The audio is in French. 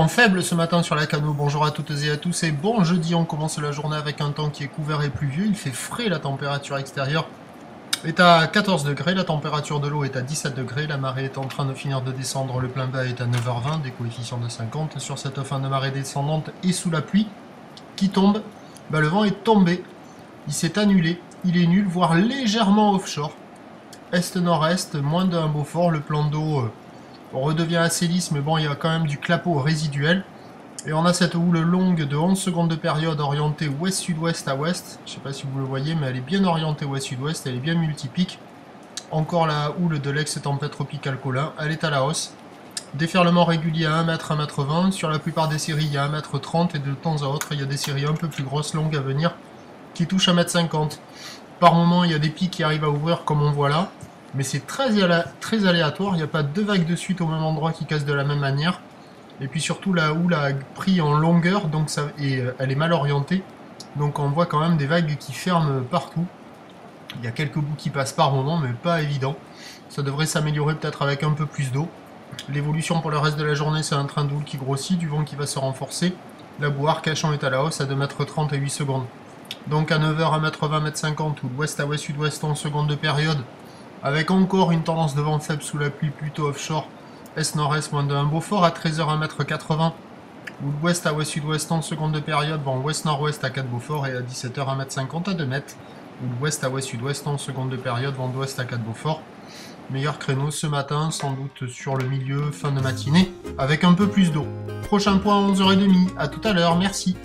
vent faible ce matin sur la Cano. Bonjour à toutes et à tous et bon jeudi, on commence la journée avec un temps qui est couvert et pluvieux. Il fait frais, la température extérieure est à 14 degrés, la température de l'eau est à 17 degrés, la marée est en train de finir de descendre, le plein bas est à 9h20, des coefficients de 50. Sur cette fin de marée descendante et sous la pluie qui tombe, le vent est tombé, il s'est annulé, il est nul, voire légèrement offshore. Est-nord-est, moins d'un Beaufort, le plan d'eau redevient assez lisse, mais bon, il y a quand même du clapot résiduel. Et on a cette houle longue de 11 secondes de période orientée ouest-sud-ouest à ouest. Je ne sais pas si vous le voyez, mais elle est bien orientée ouest-sud-ouest, elle est bien multipique. Encore la houle de l'ex-tempête tropicale Colin, elle est à la hausse. Déferlement régulier à 1 m, 1 m 20. Sur la plupart des séries, il y a 1 m 30 et de temps à autre, il y a des séries un peu plus grosses, longues à venir, qui touchent 1 m 50. Par moment, il y a des pics qui arrivent à ouvrir comme on voit là. Mais c'est très aléatoire, il n'y a pas deux vagues de suite au même endroit qui cassent de la même manière. Et puis surtout la houle a pris en longueur, donc elle est mal orientée. Donc on voit quand même des vagues qui ferment partout. Il y a quelques bouts qui passent par moment, mais pas évident. Ça devrait s'améliorer peut-être avec un peu plus d'eau. L'évolution pour le reste de la journée, c'est un train de houle qui grossit, du vent qui va se renforcer. La boue Arcachon est à la hausse à 2 m 30 et 8 secondes. Donc à 9h, 1 m 20, 1 m 50, ou d'ouest à ouest, sud-ouest en secondes de période. Avec encore une tendance de vent faible sous la pluie plutôt offshore, est-nord-est, moins de 1 Beaufort, à 13h 1 m 80, ou d'ouest à ouest-sud-ouest en seconde de période, vent ouest-nord-ouest à 4 Beaufort, et à 17h 1 m 50 à 2 mètres, ou d'ouest à ouest-sud-ouest en seconde de période, vent d'ouest à 4 Beaufort. Meilleur créneau ce matin, sans doute sur le milieu, fin de matinée, avec un peu plus d'eau. Prochain point 11h30, à tout à l'heure, merci.